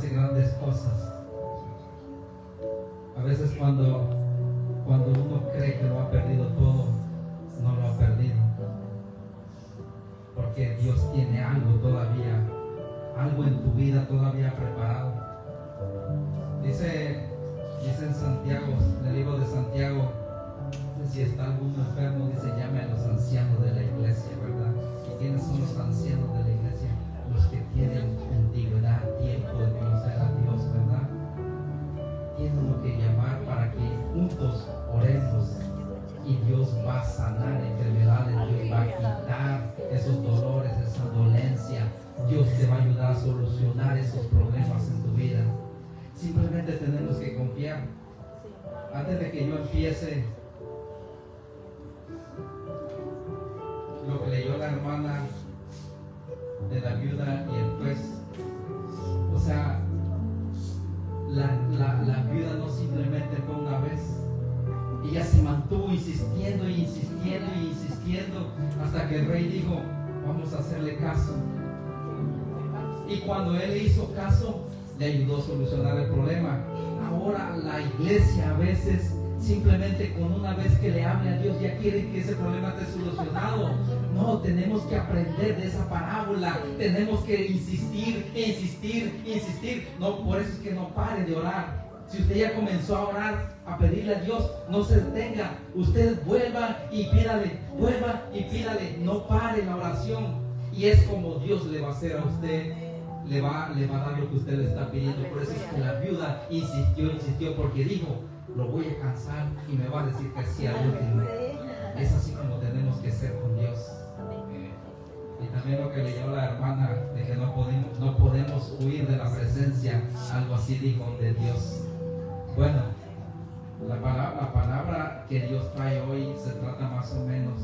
hace grandes cosas. A veces cuando uno cree que lo ha perdido todo, no lo ha perdido, porque Dios tiene algo todavía, algo en tu vida todavía preparado. Dice en Santiago, en el libro de Santiago, si está algún enfermo, dice, llame a los ancianos de la iglesia, ¿verdad? ¿Y quiénes son los ancianos de la iglesia? Los que tienen antigüedad, tiempo de conocer a Dios, ¿verdad? Tienen lo que llamar para que juntos oremos, y Dios va a sanar enfermedades, Dios va a quitar esos dolores, esa dolencia. Dios te va a ayudar a solucionar esos problemas en tu vida. Simplemente tenemos que confiar. Antes de que yo empiece, lo que leyó la hermana de la viuda y el juez, o sea, la viuda no simplemente fue una vez, ella se mantuvo insistiendo y insistiendo y insistiendo hasta que el rey dijo, vamos a hacerle caso. Y cuando él le hizo caso, le ayudó a solucionar el problema. Ahora la iglesia a veces simplemente con una vez que le hable a Dios ya quiere que ese problema esté solucionado. No, tenemos que aprender de esa parábola. Tenemos que insistir, insistir, insistir. No, por eso es que no pare de orar. Si usted ya comenzó a orar, a pedirle a Dios, no se detenga. Usted vuelva y pídale, no pare la oración. Y es como Dios le va a hacer a usted, le va a dar lo que usted le está pidiendo. Por eso es que la viuda insistió, porque dijo, lo voy a cansar y me va a decir que sí al último. Es así como tenemos que ser con Dios. Y también lo que leyó la hermana, de que no podemos huir de la presencia, algo así dijo de Dios. Bueno, la palabra que Dios trae hoy se trata más o menos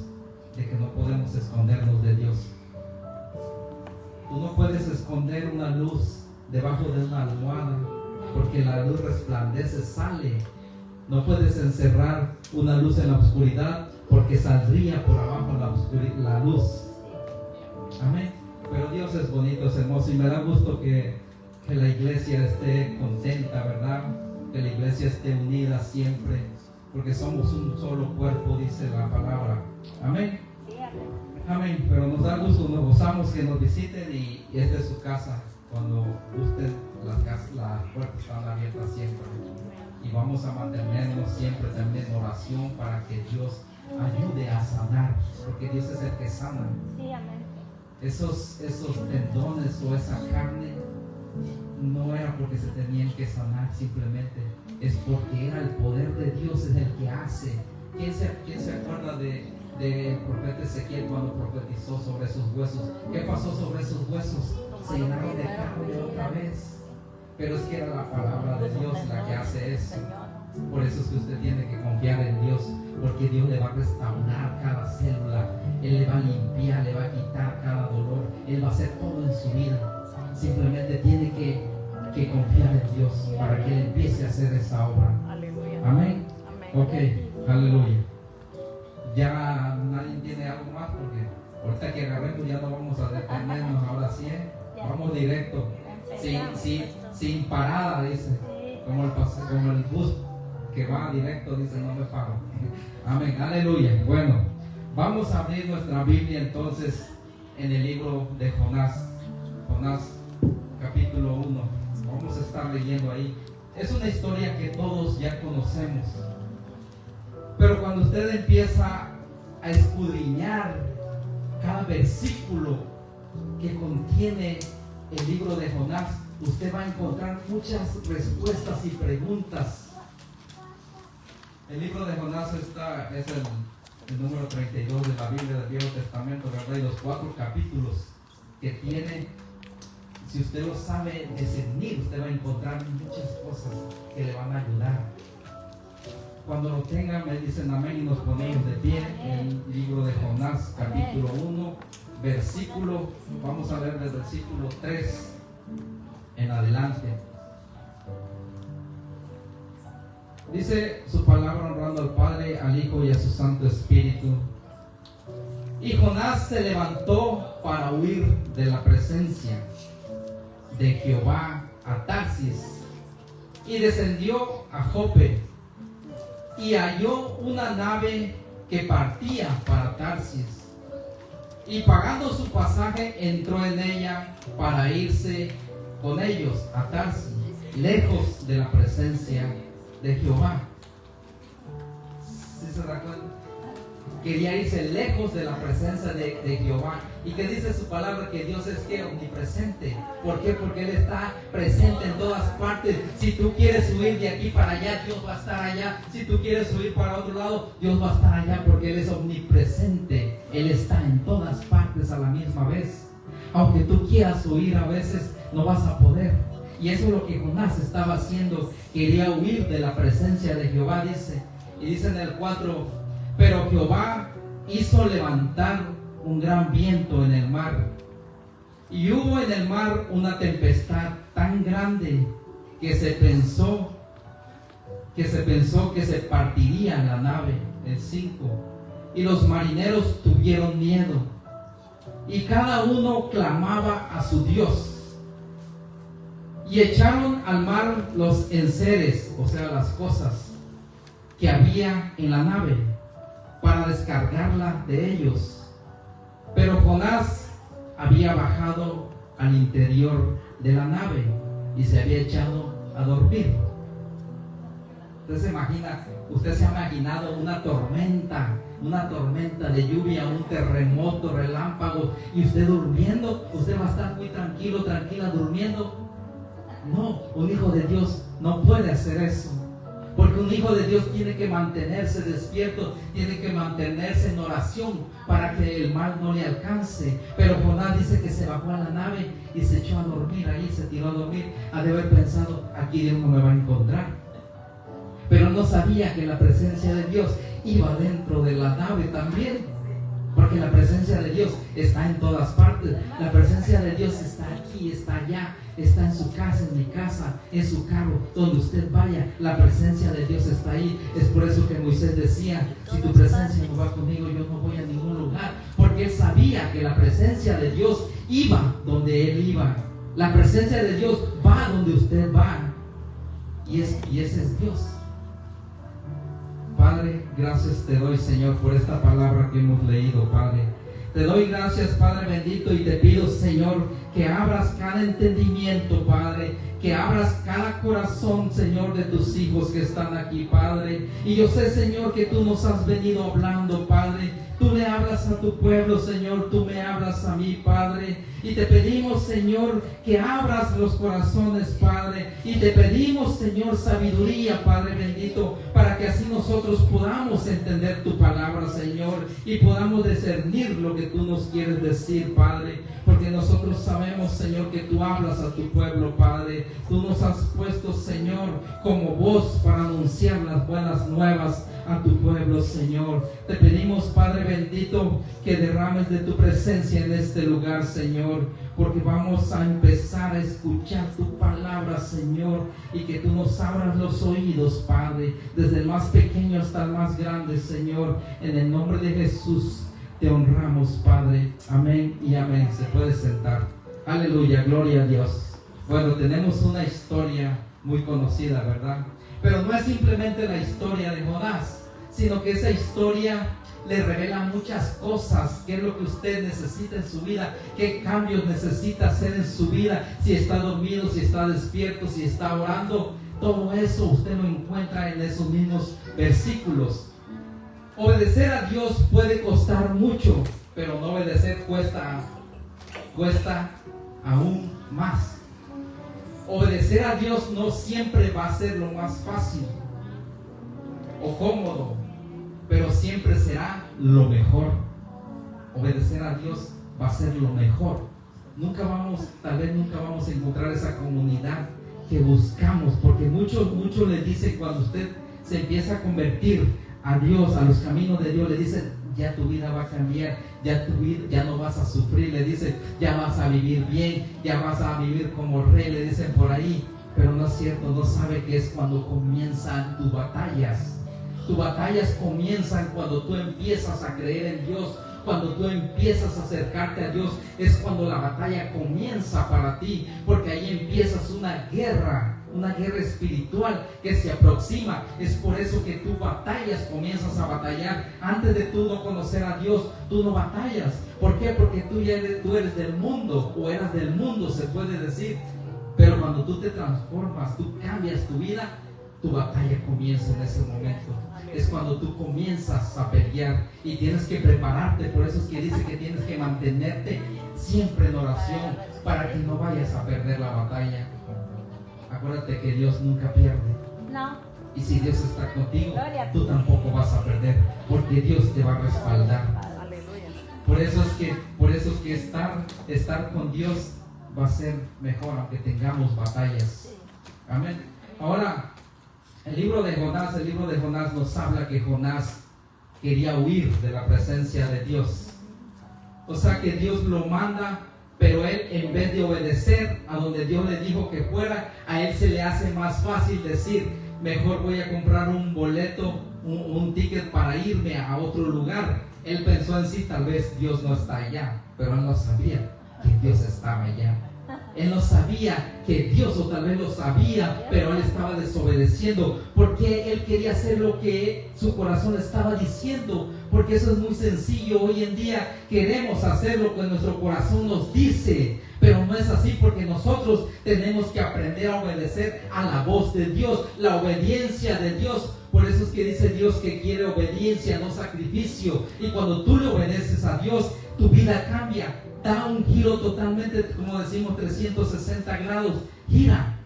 de que no podemos escondernos de Dios. Tú no puedes esconder una luz debajo de una almohada, porque la luz resplandece, sale. No puedes encerrar una luz en la oscuridad, porque saldría por abajo la luz. Amén. Pero Dios es bonito, es hermoso, y me da gusto que la iglesia esté contenta, ¿verdad? Que la iglesia esté unida siempre, porque somos un solo cuerpo, dice la palabra. Amén. Amén. Pero nos da gusto, nos gozamos que nos visiten, y esta es su casa. Cuando gusten, las puertas están abiertas siempre. Y vamos a mantenernos siempre también en oración para que Dios ayude a sanar, porque Dios es el que sana. Sí, amén. Esos tendones o esa carne no era porque se tenían que sanar, simplemente es porque era el poder de Dios, es el que hace. ¿Quién se acuerda del profeta Ezequiel cuando profetizó sobre esos huesos? ¿Qué pasó sobre esos huesos? Se llenaron de carne otra vez. Pero es que era la palabra de Dios la que hace eso. Por eso es que usted tiene que confiar en Dios, porque Dios le va a restaurar cada célula, Él le va a limpiar, le va a quitar cada dolor, Él va a hacer todo en su vida. Simplemente tiene que confiar en Dios para que Él empiece a hacer esa obra. Amén. Ok, aleluya. Ya nadie tiene algo más, porque ahorita que agarremos ya no vamos a detenernos, ahora sí, vamos directo, sin parada, dice, como el bus que va directo, dice, no me paro. Amén, aleluya. Bueno, vamos a abrir nuestra Biblia entonces en el libro de Jonás, capítulo 1. Vamos a estar leyendo ahí. Es una historia que todos ya conocemos, pero cuando usted empieza a escudriñar cada versículo que contiene el libro de Jonás, usted va a encontrar muchas respuestas y preguntas. El libro de Jonás es el número 32 de la Biblia del Viejo Testamento, ¿verdad? Y los 4 capítulos que tiene, si usted lo sabe discernir, usted va a encontrar muchas cosas que le van a ayudar. Cuando lo tengan, me dicen amén y nos ponemos de pie. El libro de Jonás, capítulo 1, versículo, vamos a leer del versículo 3 en adelante. Dice su palabra, honrando al Padre, al Hijo y a su Santo Espíritu. Y Jonás se levantó para huir de la presencia de Jehová a Tarsis y descendió a Jope y halló una nave que partía para Tarsis, y pagando su pasaje entró en ella para irse con ellos a Tarsis, lejos de la presencia de Jehová. ¿Sí se da cuenta? Quería irse lejos de la presencia de Jehová. ¿Y qué dice su palabra? Que Dios es que omnipresente. ¿Por qué? Porque Él está presente en todas partes. Si tú quieres huir de aquí para allá, Dios va a estar allá. Si tú quieres huir para otro lado, Dios va a estar allá, porque Él es omnipresente. Él está en todas partes a la misma vez. Aunque tú quieras huir, a veces no vas a poder. Y eso es lo que Jonás estaba haciendo. Quería huir de la presencia de Jehová, dice. Y dice en el 4: pero Jehová hizo levantar un gran viento en el mar, y hubo en el mar una tempestad tan grande que se pensó que se partiría la nave. El 5: y los marineros tuvieron miedo, y cada uno clamaba a su Dios, y echaron al mar los enseres, o sea, las cosas que había en la nave, para descargarla de ellos. Pero Jonás había bajado al interior de la nave y se había echado a dormir. Usted se ha imaginado una tormenta de lluvia, un terremoto, relámpagos, y usted durmiendo. Usted va a estar muy tranquilo, tranquila, durmiendo. No, un hijo de Dios no puede hacer eso. Porque un hijo de Dios tiene que mantenerse despierto, tiene que mantenerse en oración para que el mal no le alcance. Pero Jonás dice que se bajó a la nave y se echó a dormir ahí, se tiró a dormir. Ha de haber pensado: aquí Dios no me va a encontrar. Pero no sabía que la presencia de Dios iba dentro de la nave también. Porque la presencia de Dios está en todas partes. La presencia de Dios está aquí, está allá, está en su casa, en mi casa, en su carro, donde usted vaya. La presencia de Dios está ahí. Es por eso que Moisés decía: si tu presencia no va conmigo, yo no voy a ningún lugar. Porque él sabía que la presencia de Dios iba donde él iba. La presencia de Dios va donde usted va. Y ese es Dios. Padre, gracias te doy, Señor, por esta palabra que hemos leído, Padre. Te doy gracias, Padre bendito, y te pido, Señor, que abras cada entendimiento, Padre, que abras cada corazón, Señor, de tus hijos que están aquí, Padre. Y yo sé, Señor, que tú nos has venido hablando, Padre. Tú le hablas a tu pueblo, Señor, tú me hablas a mí, Padre. Y te pedimos, Señor, que abras los corazones, Padre. Y te pedimos, Señor, sabiduría, Padre bendito, para que así nosotros podamos entender tu palabra, Señor, y podamos discernir lo que tú nos quieres decir, Padre. Porque nosotros sabemos, Señor, que tú hablas a tu pueblo, Padre. Tú nos has puesto, Señor, como voz para anunciar las buenas nuevas a tu pueblo, Señor. Te pedimos, Padre bendito, que derrames de tu presencia en este lugar, Señor, porque vamos a empezar a escuchar tu palabra, Señor, y que tú nos abras los oídos, Padre, desde el más pequeño hasta el más grande, Señor. En el nombre de Jesús te honramos, Padre. Amén y amén. Se puede sentar. Aleluya, gloria a Dios. Bueno, tenemos una historia muy conocida, ¿verdad? Pero no es simplemente la historia de Jonás, sino que esa historia le revela muchas cosas. ¿Qué es lo que usted necesita en su vida? ¿Qué cambios necesita hacer en su vida? Si está dormido, si está despierto, si está orando. Todo eso usted lo encuentra en esos mismos versículos. Obedecer a Dios puede costar mucho, pero no obedecer cuesta aún más. Obedecer a Dios no siempre va a ser lo más fácil o cómodo, pero siempre será lo mejor. Obedecer a Dios va a ser lo mejor. Tal vez nunca vamos a encontrar esa comunidad que buscamos, porque muchos le dicen, cuando usted se empieza a convertir a Dios, a los caminos de Dios, le dicen: ya tu vida va a cambiar, ya no vas a sufrir, le dicen: ya vas a vivir bien, ya vas a vivir como rey, le dicen por ahí. Pero no es cierto, no sabe que es cuando comienzan tus batallas. Tus batallas comienzan cuando tú empiezas a creer en Dios, Cuando tú empiezas a acercarte a Dios es cuando la batalla comienza para ti, porque ahí empiezas una guerra espiritual que se aproxima. Es por eso que tú batallas, comienzas a batallar. Antes de tú no conocer a Dios, tú no batallas. ¿Por qué? Porque tú eres del mundo, o eras del mundo, se puede decir. Pero cuando tú te transformas, tú cambias tu vida, tu batalla comienza en ese momento. Es cuando tú comienzas a pelear y tienes que prepararte. Por eso es que dice que tienes que mantenerte siempre en oración para que no vayas a perder la batalla. Acuérdate que Dios nunca pierde. No. Y si Dios está contigo, tú tampoco vas a perder, porque Dios te va a respaldar. Por eso es que estar con Dios va a ser mejor, aunque tengamos batallas. Amén. Ahora, el libro de Jonás nos habla que Jonás quería huir de la presencia de Dios. O sea que Dios lo manda, pero él, en vez de obedecer a donde Dios le dijo que fuera, a él se le hace más fácil decir: mejor voy a comprar un boleto, un ticket para irme a otro lugar. Él pensó en sí, tal vez Dios no está allá, pero él no sabía que Dios estaba allá. Él no sabía que Dios, o tal vez lo sabía, pero él estaba desobedeciendo, porque él quería hacer lo que su corazón estaba diciendo. Porque eso es muy sencillo. Hoy en día queremos hacer lo que nuestro corazón nos dice, pero no es así, porque nosotros tenemos que aprender a obedecer a la voz de Dios, la obediencia de Dios. Por eso es que dice Dios que quiere obediencia, no sacrificio. Y cuando tú le obedeces a Dios, tu vida cambia, da un giro totalmente, como decimos, 360 grados, gira.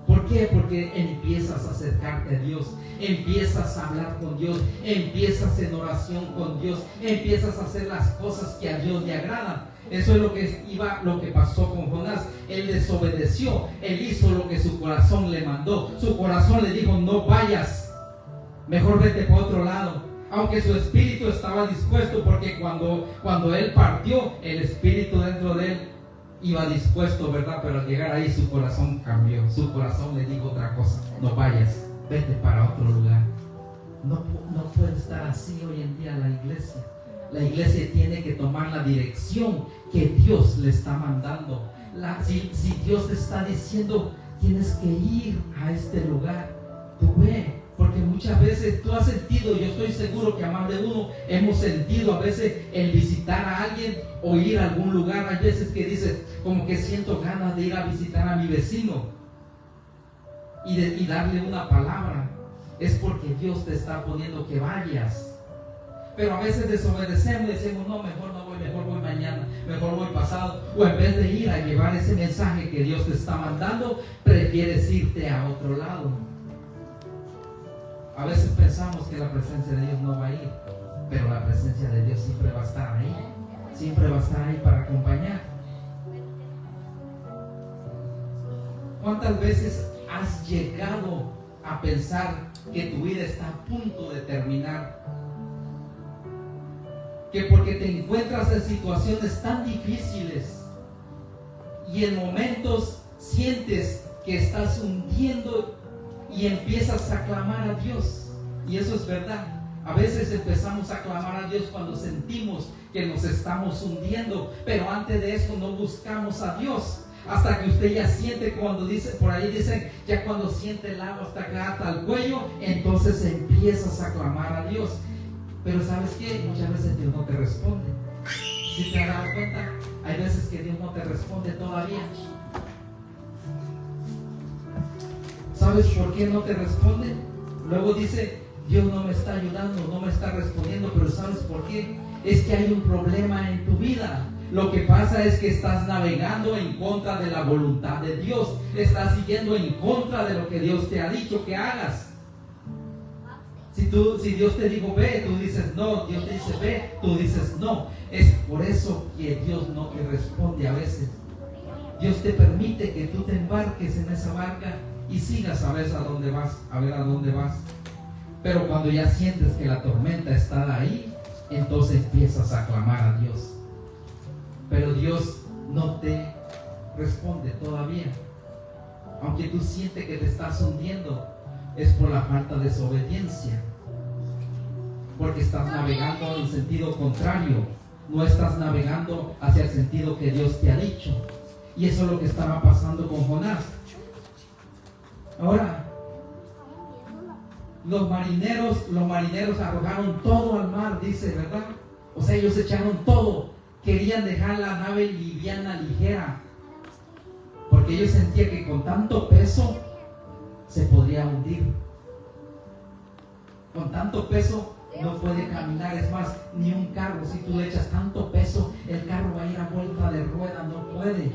¿Por qué? Porque empiezas a acercarte a Dios, empiezas a hablar con Dios, empiezas en oración con Dios, empiezas a hacer las cosas que a Dios le agradan. Eso es lo que pasó con Jonás. Él desobedeció, él hizo lo que su corazón le mandó. Su corazón le dijo: no vayas, mejor vete por otro lado. Aunque su espíritu estaba dispuesto, porque cuando él partió, el espíritu dentro de él iba dispuesto, ¿verdad? Pero al llegar ahí su corazón cambió. Su corazón le dijo otra cosa: no vayas, vete para otro lugar. No puede estar así hoy en día la iglesia. La iglesia tiene que tomar la dirección que Dios le está mandando. Si Dios te está diciendo: tienes que ir a este lugar, tú ve. Porque muchas veces tú has sentido, yo estoy seguro que a más de uno hemos sentido a veces el visitar a alguien o ir a algún lugar. Hay veces que dices, como que siento ganas de ir a visitar a mi vecino y darle una palabra. Es porque Dios te está poniendo que vayas. Pero a veces desobedecemos y decimos: no, mejor no voy, mejor voy mañana, mejor voy pasado. O en vez de ir a llevar ese mensaje que Dios te está mandando, prefieres irte a otro lado. A veces pensamos que la presencia de Dios no va a ir, pero la presencia de Dios siempre va a estar ahí. Siempre va a estar ahí para acompañar. ¿Cuántas veces has llegado a pensar que tu vida está a punto de terminar? Que porque te encuentras en situaciones tan difíciles y en momentos sientes que estás hundiendo y empiezas a clamar a Dios. Y eso es verdad. A veces empezamos a clamar a Dios cuando sentimos que nos estamos hundiendo, pero antes de eso no buscamos a Dios. Hasta que usted ya siente, cuando dice, por ahí dicen, ya cuando siente el agua hasta acá, hasta el cuello, entonces empiezas a clamar a Dios. Pero ¿sabes qué? Muchas veces Dios no te responde. ¿Sí te has dado cuenta? Hay veces que Dios no te responde todavía. ¿Sabes por qué no te responde? Luego dice: Dios no me está ayudando, no me está respondiendo. Pero ¿sabes por qué? Es que hay un problema en tu vida. Lo que pasa es que estás navegando en contra de la voluntad de Dios. Estás siguiendo en contra de lo que Dios te ha dicho que hagas. Si Dios te dijo ve, tú dices no. Dios te dice ve, tú dices no. Es por eso que Dios no te responde a veces. Dios te permite que tú te embarques en esa barca y sigas a ver a dónde vas. Pero cuando ya sientes que la tormenta está ahí, entonces empiezas a clamar a Dios. Pero Dios no te responde todavía. Aunque tú sientes que te estás hundiendo, es por la falta de desobediencia. porque estás navegando en sentido contrario, no estás navegando hacia el sentido que Dios te ha dicho. Y eso es lo que estaba pasando con Jonás. Ahora, los marineros arrojaron todo al mar, dice, ¿verdad? O sea, ellos echaron todo, querían dejar la nave liviana, ligera, porque ellos sentían que con tanto peso se podría hundir. Con tanto peso no puede caminar. Es más, ni un carro, si tú le echas tanto peso, el carro va a ir a vuelta de rueda, no puede.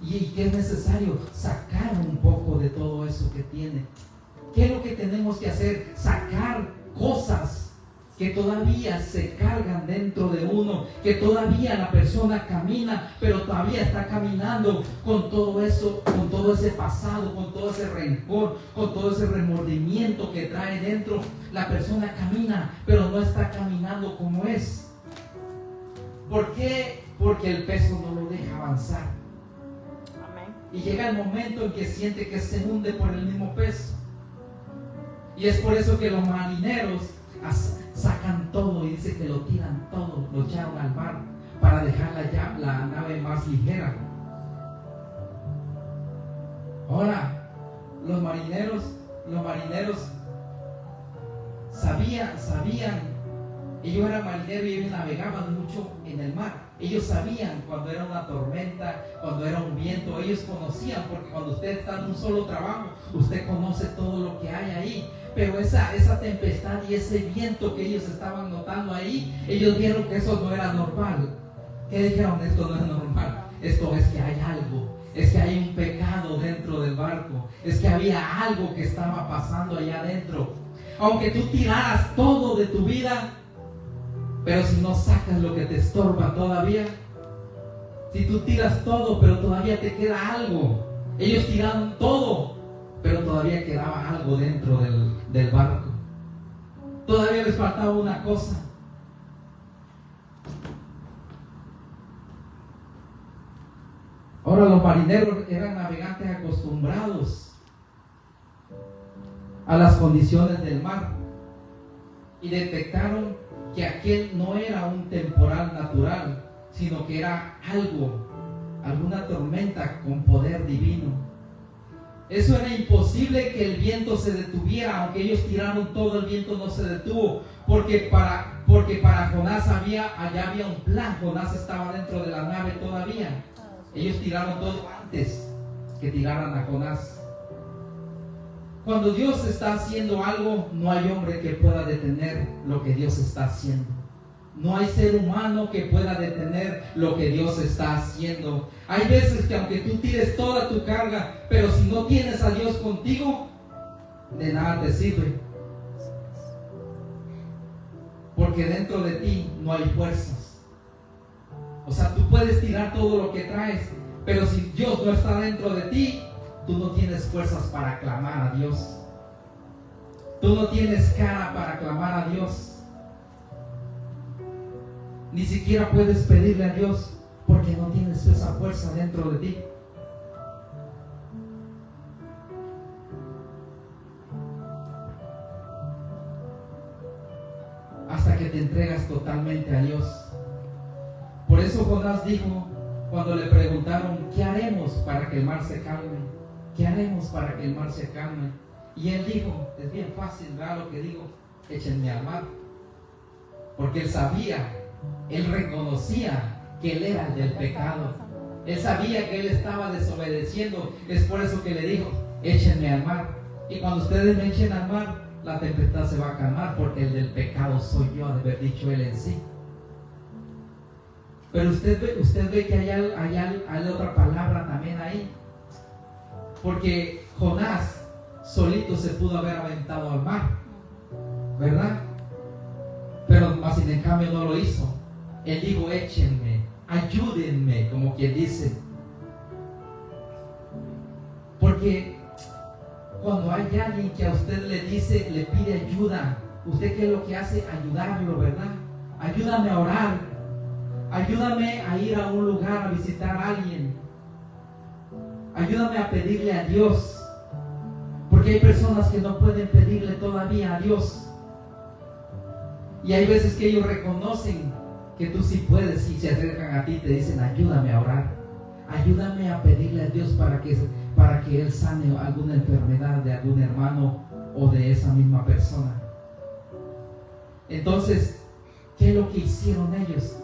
¿Y qué es necesario? Sacar un poco de todo eso que tiene. ¿Qué es lo que tenemos que hacer? Sacar cosas que todavía se cargan dentro de uno, que todavía la persona camina, pero todavía está caminando con todo eso, con todo ese pasado, con todo ese rencor, con todo ese remordimiento que trae dentro. La persona camina, pero no está caminando como es. ¿Por qué? Porque el peso no lo deja avanzar. Amén. Y llega el momento en que siente que se hunde por el mismo peso. Y es por eso que los marineros sacan todo, y dice que lo tiran todo, lo echaron al mar para dejar la nave más ligera. Ahora, los marineros sabían, ellos eran marineros y ellos navegaban mucho en el mar. Ellos sabían cuando era una tormenta, cuando era un viento. Ellos conocían, porque cuando usted está en un solo trabajo, usted conoce todo lo que hay ahí. Pero esa tempestad y ese viento que ellos estaban notando ahí, ellos vieron que eso no era normal. ¿Qué dijeron? Esto no es normal. Esto es que hay algo. Es que hay un pecado dentro del barco. Es que había algo que estaba pasando allá adentro. Aunque tú tiraras todo de tu vida, pero si no sacas lo que te estorba todavía, si tú tiras todo, pero todavía te queda algo. Ellos tiraron todo, pero todavía quedaba algo dentro del barco. Todavía les faltaba una cosa. Ahora, los marineros eran navegantes acostumbrados a las condiciones del mar y detectaron que aquel no era un temporal natural, sino que era alguna tormenta con poder divino. Eso era imposible que el viento se detuviera. Aunque ellos tiraron todo, el viento no se detuvo, porque para Jonás allá había un plan. Jonás estaba dentro de la nave todavía. Ellos tiraron todo antes que tiraran a Jonás. Cuando Dios está haciendo algo, no hay hombre que pueda detener lo que Dios está haciendo. No hay ser humano que pueda detener lo que Dios está haciendo. Hay veces que aunque tú tires toda tu carga, pero si no tienes a Dios contigo, de nada te sirve. Porque dentro de ti no hay fuerzas. O sea, tú puedes tirar todo lo que traes, pero si Dios no está dentro de ti, tú no tienes fuerzas para clamar a Dios. Tú no tienes cara para clamar a Dios. Ni siquiera puedes pedirle a Dios porque no tienes esa fuerza dentro de ti. Hasta que te entregas totalmente a Dios. Por eso Jonás dijo, cuando le preguntaron, ¿qué haremos para que el mar se calme? ¿Qué haremos para que el mar se calme? Y él dijo, es bien fácil, ¿verdad lo que digo? Échenme al mar. Porque él sabía, él reconocía que él era el del pecado. Él sabía que él estaba desobedeciendo. Es por eso que le dijo, échenme al mar. Y cuando ustedes me echen al mar, la tempestad se va a calmar, porque el del pecado soy yo, de haber dicho él en sí. Pero usted ve que hay otra palabra también ahí. Porque Jonás solito se pudo haber aventado al mar, ¿verdad? Pero más sin en cambio no lo hizo. Él dijo, échenme, ayúdenme, como quien dice. Porque cuando hay alguien que a usted le pide ayuda, ¿usted qué es lo que hace? Ayudarlo, ¿verdad? Ayúdame a orar. Ayúdame a ir a un lugar a visitar a alguien. Ayúdame a pedirle a Dios. Porque hay personas que no pueden pedirle todavía a Dios. Y hay veces que ellos reconocen que tú sí puedes y se acercan a ti y te dicen: ayúdame a orar, ayúdame a pedirle a Dios para que Él sane alguna enfermedad de algún hermano o de esa misma persona. Entonces, ¿qué es lo que hicieron ellos?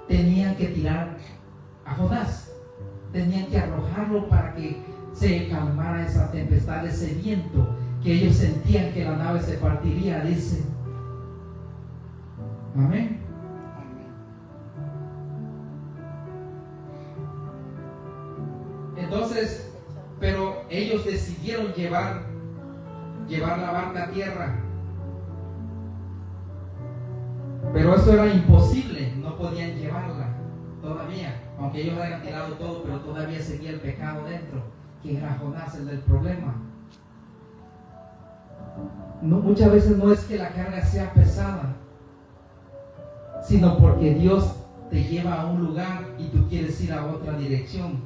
Tenían que tirar a Jonás, tenían que arrojarlo para que se calmara esa tempestad, ese viento que ellos sentían que la nave se partiría, dice. Amén. Entonces, pero ellos decidieron llevar la barca a tierra. Pero eso era imposible, no podían llevarla todavía, aunque ellos habían tirado todo, pero todavía seguía el pecado dentro, que era Jonás el del problema. No, muchas veces no es que la carga sea pesada, sino porque Dios te lleva a un lugar y tú quieres ir a otra dirección,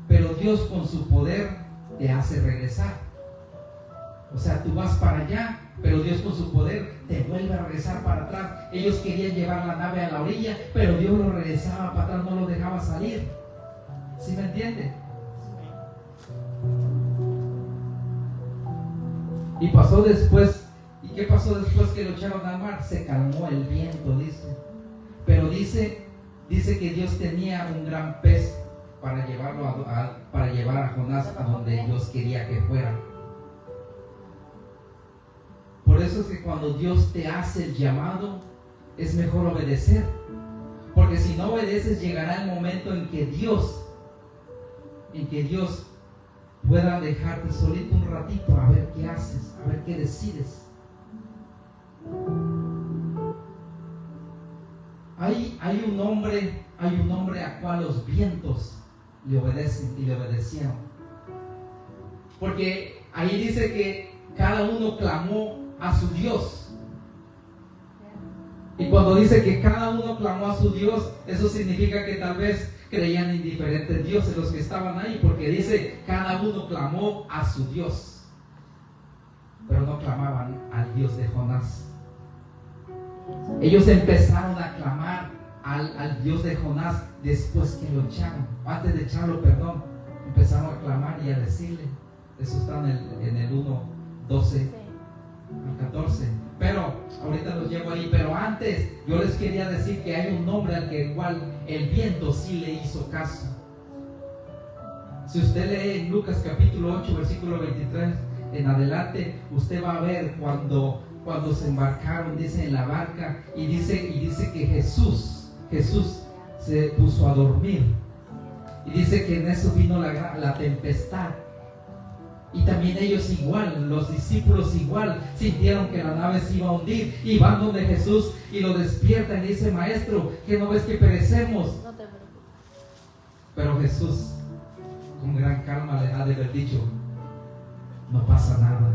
pero Dios con su poder te hace regresar. O sea, tú vas para allá, pero Dios con su poder te vuelve a regresar para atrás. Ellos querían llevar la nave a la orilla, pero Dios lo regresaba para atrás, no lo dejaba salir. ¿Sí me entiende? Y pasó después. ¿Y qué pasó después que lo echaron al mar? Se calmó el viento, dice. Pero dice que Dios tenía un gran pez para llevarlo para llevar a Jonás a donde Dios quería que fuera. Por eso es que cuando Dios te hace el llamado, es mejor obedecer. Porque si no obedeces, llegará el momento en que Dios pueda dejarte solito un ratito a ver qué haces, a ver qué decides. Hay un hombre a cual los vientos le obedecen y le obedecieron. Porque ahí dice que cada uno clamó a su Dios. Y cuando dice que cada uno clamó a su Dios, eso significa que tal vez creían en diferentes dioses los que estaban ahí, porque dice cada uno clamó a su Dios, pero no clamaban al Dios de Jonás. Ellos empezaron a clamar al Dios de Jonás después que lo echaron, antes de echarlo, perdón. Empezaron a clamar y a decirle. Eso está en el 1:12 al 14. Pero ahorita los llevo ahí. Pero antes yo les quería decir que hay un hombre al cual el viento sí le hizo caso. Si usted lee en Lucas capítulo 8 versículo 23 en adelante, usted va a ver cuando se embarcaron, dice, en la barca, y dice que Jesús se puso a dormir, y dice que en eso vino la tempestad. Y también ellos igual, los discípulos igual, sintieron que la nave se iba a hundir, y van donde Jesús y lo despiertan y dice: Maestro, ¿qué no ves que perecemos? Pero Jesús con gran calma le ha de haber dicho: no pasa nada.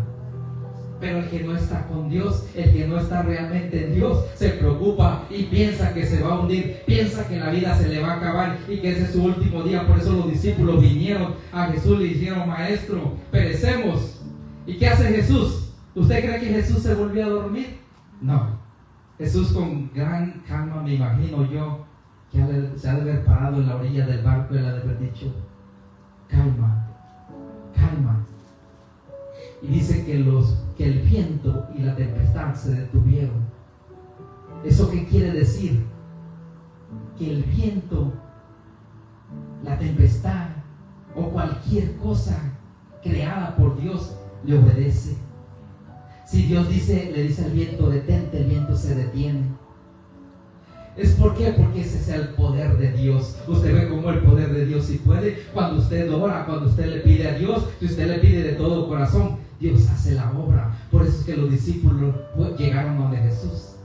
Pero el que no está con Dios, el que no está realmente en Dios, se preocupa y piensa que se va a hundir, piensa que la vida se le va a acabar y que ese es su último día. Por eso los discípulos vinieron a Jesús y le dijeron: Maestro, perecemos. ¿Y qué hace Jesús? ¿Usted cree que Jesús se volvió a dormir? No. Jesús con gran calma, me imagino yo, que se ha de haber parado en la orilla del barco y le ha de haber dicho: calma, calma. Y dice que el viento y la tempestad se detuvieron. ¿Eso qué quiere decir? Que el viento, la tempestad o cualquier cosa creada por Dios le obedece. Si Dios le dice al viento: detente, el viento se detiene. ¿Es por qué? Porque ese es el poder de Dios. Usted ve cómo el poder de Dios sí puede. Cuando usted ora, cuando usted le pide a Dios, si usted le pide de todo corazón, Dios hace la obra. Por eso es que los discípulos llegaron donde Jesús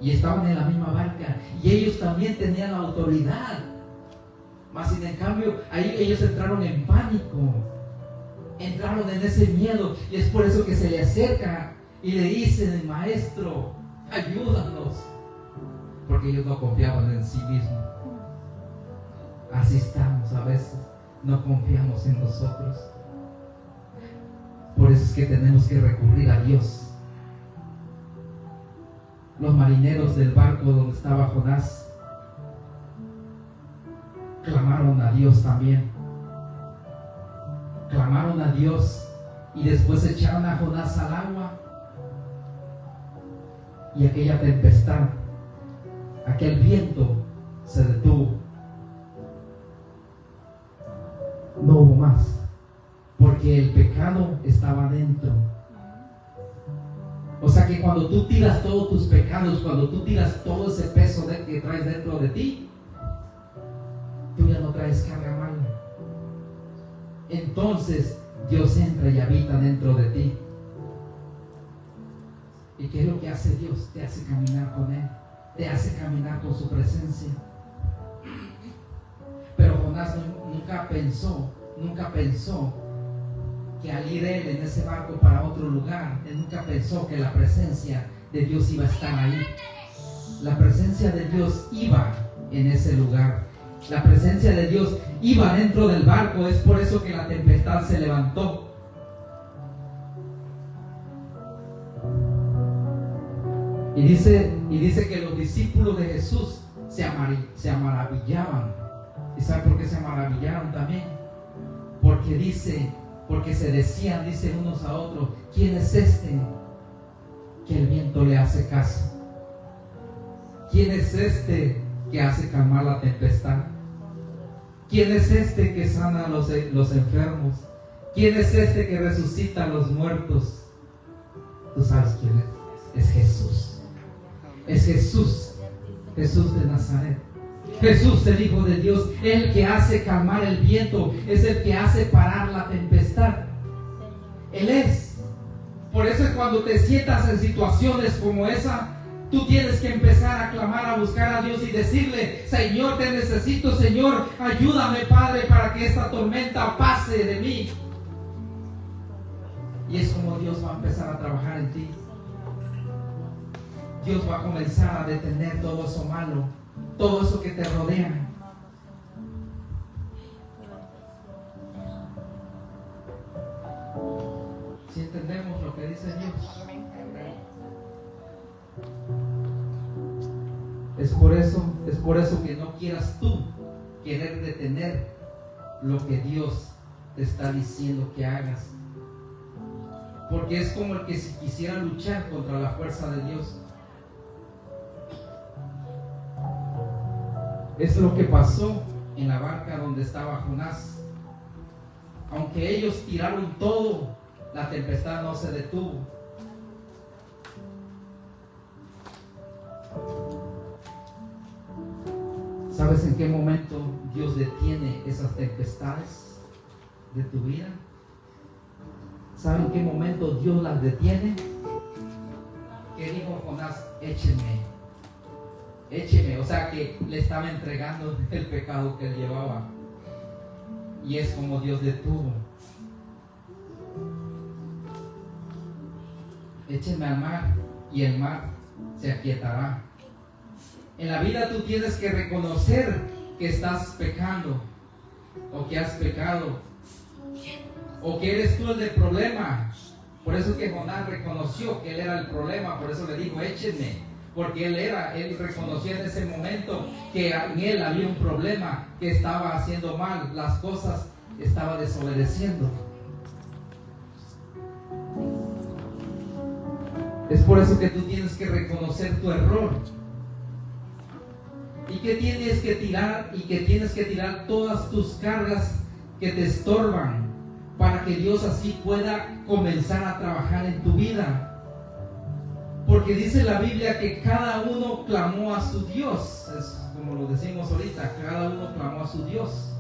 y estaban en la misma barca, y ellos también tenían la autoridad. Mas sin en cambio, ahí ellos entraron en pánico, entraron en ese miedo, y es por eso que se le acerca y le dicen: Maestro, ayúdanos. Porque ellos no confiaban en sí mismos. Así estamos a veces, no confiamos en nosotros. Por eso es que tenemos que recurrir a Dios. los marineros del barco donde estaba Jonás clamaron a Dios también. Clamaron a Dios y después echaron a Jonás al agua. Y aquella tempestad, aquel viento se detuvo. No hubo más, porque el pecado estaba dentro. O sea que cuando tú tiras todos tus pecados, cuando tú tiras todo ese peso que traes dentro de ti, tú ya no traes carga mala. Entonces Dios entra y habita dentro de ti. ¿Y qué es lo que hace Dios? Te hace caminar con Él, te hace caminar con su presencia. Pero Jonás nunca pensó que al ir él en ese barco para otro lugar, él nunca pensó que la presencia de Dios iba a estar ahí. La presencia de Dios iba en ese lugar. La presencia de Dios iba dentro del barco. Es por eso que la tempestad se levantó. Y dice que los discípulos de Jesús se maravillaban. ¿Y sabe por qué se maravillaron también? Porque se decían, dicen unos a otros, ¿quién es este que el viento le hace caso? ¿Quién es este que hace calmar la tempestad? ¿Quién es este que sana a los enfermos? ¿Quién es este que resucita a los muertos? ¿Tú sabes quién es? Es Jesús. Es Jesús, Jesús de Nazaret. Jesús, el Hijo de Dios, el que hace calmar el viento, es el que hace parar la tempestad. Él es. Por eso es cuando te sientas en situaciones como esa, tú tienes que empezar a clamar, a buscar a Dios y decirle: Señor, te necesito, Señor, ayúdame, Padre, para que esta tormenta pase de mí. Y es como Dios va a empezar a trabajar en ti. Dios va a comenzar a detener todo eso malo, todo eso que te rodea. Si entendemos lo que dice Dios, es por eso que no quieras tú querer detener lo que Dios te está diciendo que hagas, porque es como el que si quisiera luchar contra la fuerza de Dios. Es lo que pasó en la barca donde estaba Jonás. Aunque ellos tiraron todo, la tempestad no se detuvo. ¿Sabes en qué momento Dios detiene esas tempestades de tu vida? ¿Sabes en qué momento Dios las detiene? ¿Qué dijo Jonás? Échenme. O sea que le estaba entregando el pecado que él llevaba. Y es como Dios detuvo. Échenme al mar y el mar se aquietará. En la vida tú tienes que reconocer que estás pecando, o que has pecado, o que eres tú el del problema. Por eso que Jonás reconoció que él era el problema. Por eso le dijo: échenme. Porque él reconoció en ese momento que en él había un problema, que estaba haciendo mal las cosas, estaba desobedeciendo. Es por eso que tú tienes que reconocer tu error y que tienes que tirar todas tus cargas que te estorban, para que Dios así pueda comenzar a trabajar en tu vida. Porque dice la Biblia que cada uno clamó a su Dios. Es como lo decimos ahorita, cada uno clamó a su Dios.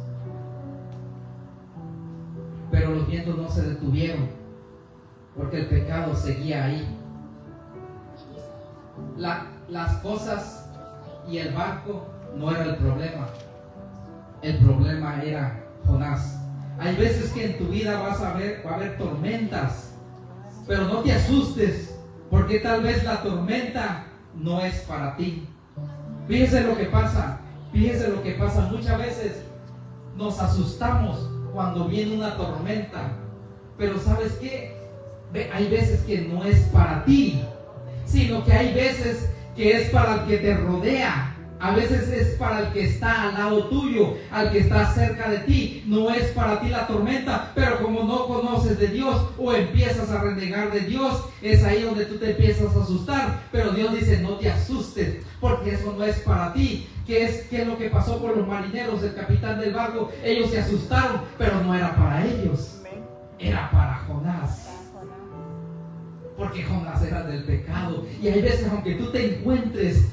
Pero los vientos no se detuvieron, porque el pecado seguía ahí. Las cosas y el barco no era el problema. El problema era Jonás. Hay veces que en tu vida va a haber tormentas, pero no te asustes, porque tal vez la tormenta no es para ti. Fíjese lo que pasa. Muchas veces nos asustamos cuando viene una tormenta, pero ¿sabes qué? Hay veces que no es para ti, sino que hay veces que es para el que te rodea. A veces es para el que está al lado tuyo, al que está cerca de ti. No es para ti la tormenta, pero como no conoces de Dios o empiezas a renegar de Dios, es ahí donde tú te empiezas a asustar. Pero Dios dice, no te asustes, porque eso no es para ti. ¿Qué es lo que pasó con los marineros, el capitán del barco? Ellos se asustaron, pero no era para ellos, era para Jonás. Porque Jonás era del pecado. Y hay veces, aunque tú te encuentres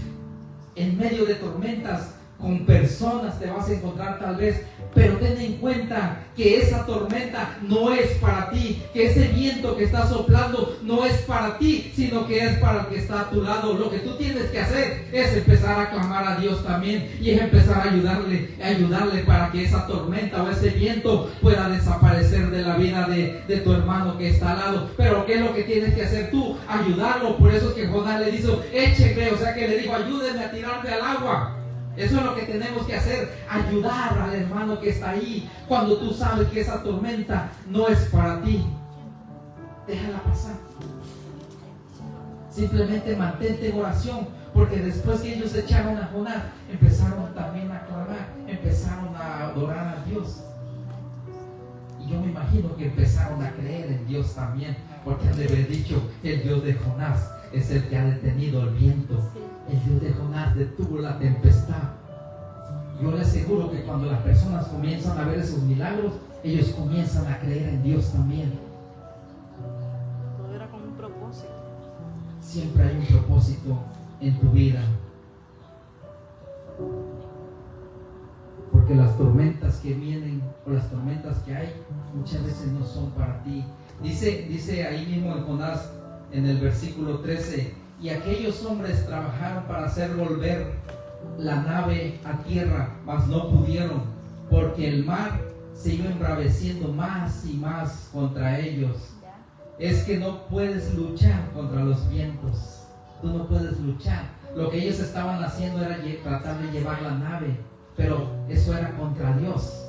en medio de tormentas, con personas te vas a encontrar tal vez, pero ten en cuenta que esa tormenta no es para ti, que ese viento que está soplando no es para ti, sino que es para el que está a tu lado. Lo que tú tienes que hacer es empezar a clamar a Dios también, y es empezar a ayudarle para que esa tormenta o ese viento pueda desaparecer de la vida de tu hermano que está al lado. Pero ¿qué es lo que tienes que hacer tú? Ayudarlo. Por eso es que Jonás le dijo, échenme, o sea que le dijo, ayúdenme a tirarme al agua. Eso es lo que tenemos que hacer, ayudar al hermano que está ahí. Cuando tú sabes que esa tormenta no es para ti, déjala pasar. Simplemente mantente en oración, porque después que ellos echaron a Jonás, empezaron también a clamar, empezaron a adorar a Dios. Y yo me imagino que empezaron a creer en Dios también, porque han de haber dicho, el Dios de Jonás es el que ha detenido el viento. El Dios de Jonás detuvo la tempestad. Yo le aseguro que cuando las personas comienzan a ver esos milagros, ellos comienzan a creer en Dios también. Todo era con un propósito. Siempre hay un propósito en tu vida. Porque las tormentas que vienen o las tormentas que hay muchas veces no son para ti. Dice ahí mismo en Jonás, en el versículo 13, y aquellos hombres trabajaron para hacer volver la nave a tierra, mas no pudieron, porque el mar se iba embraveciendo más y más contra ellos. Es que no puedes luchar contra los vientos. Tú no puedes luchar. Lo que ellos estaban haciendo era tratar de llevar la nave, pero eso era contra Dios.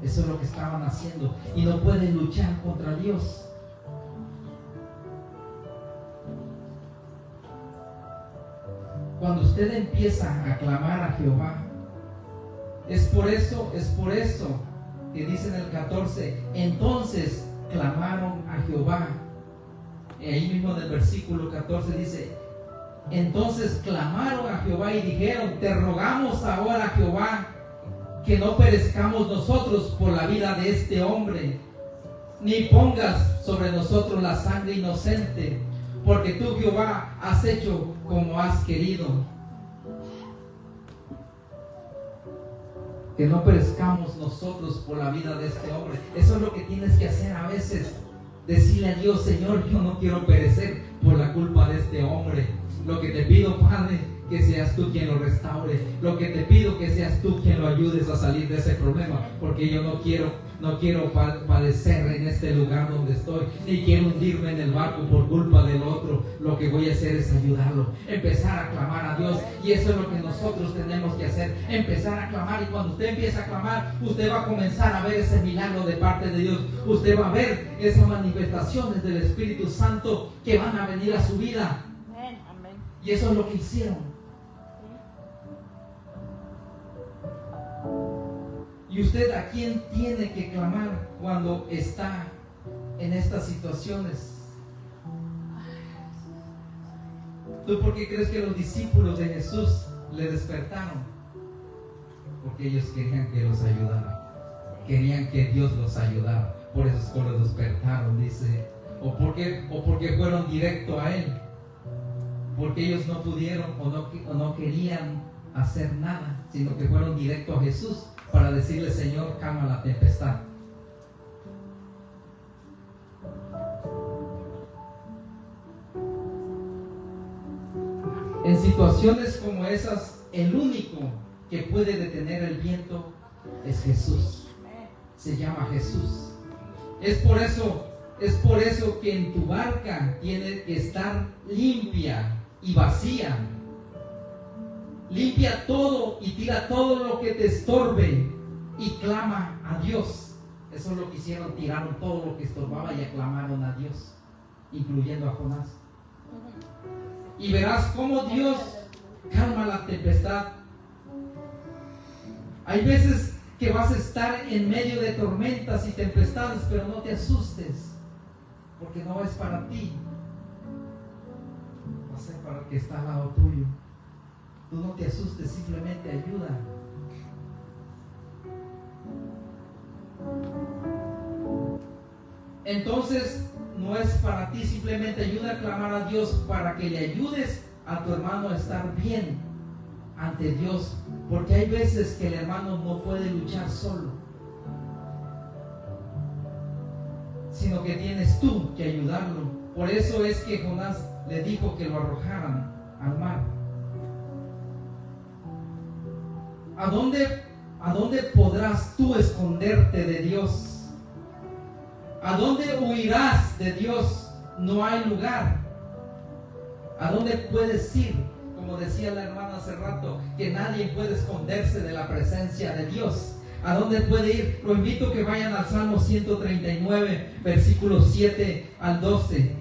Eso es lo que estaban haciendo, y no pueden luchar contra Dios. Cuando usted empieza a clamar a Jehová, es por eso que dice en el 14, entonces clamaron a Jehová. Y ahí mismo en el versículo 14 dice, entonces clamaron a Jehová y dijeron, te rogamos ahora, Jehová, que no perezcamos nosotros por la vida de este hombre, ni pongas sobre nosotros la sangre inocente, porque tú, Jehová, has hecho como has querido. Que no perezcamos nosotros por la vida de este hombre. Eso es lo que tienes que hacer a veces. Decirle a Dios, Señor, yo no quiero perecer por la culpa de este hombre. Lo que te pido, Padre, que seas tú quien lo restaure. Lo que te pido, que seas tú quien lo ayudes a salir de ese problema, porque yo no quiero padecer en este lugar donde estoy, ni quiero hundirme en el barco por culpa del otro. Lo que voy a hacer es ayudarlo, empezar a clamar a Dios, y eso es lo que nosotros tenemos que hacer, empezar a clamar. Y cuando usted empieza a clamar, usted va a comenzar a ver ese milagro de parte de Dios. Usted va a ver esas manifestaciones del Espíritu Santo que van a venir a su vida. Amén. Y eso es lo que hicieron. ¿Y usted a quién tiene que clamar cuando está en estas situaciones? ¿Tú por qué crees que los discípulos de Jesús le despertaron? Porque ellos querían que los ayudara. Querían que Dios los ayudara. Por eso es que los despertaron, dice. O porque fueron directo a Él. Porque ellos no pudieron o no querían hacer nada, sino que fueron directo a Jesús para decirle, Señor, calma la tempestad. En situaciones como esas, el único que puede detener el viento es Jesús. Se llama Jesús. Es por eso que en tu barca tiene que estar limpia y vacía. Limpia todo y tira todo lo que te estorbe y clama a Dios. Eso es lo que hicieron, tiraron todo lo que estorbaba y aclamaron a Dios, incluyendo a Jonás. Y verás cómo Dios calma la tempestad. Hay veces que vas a estar en medio de tormentas y tempestades, pero no te asustes, porque no es para ti, va a ser para el que está al lado tuyo. Tú no te asustes, simplemente ayuda. Entonces no es para ti, simplemente ayuda a clamar a Dios para que le ayudes a tu hermano a estar bien ante Dios, porque hay veces que el hermano no puede luchar solo, sino que tienes tú que ayudarlo. Por eso es que Jonás le dijo que lo arrojaran al mar. ¿A dónde podrás tú esconderte de Dios? ¿A dónde huirás de Dios? No hay lugar. ¿A dónde puedes ir? Como decía la hermana hace rato, que nadie puede esconderse de la presencia de Dios. ¿A dónde puede ir? Lo invito a que vayan al Salmo 139, versículos 7 al 12.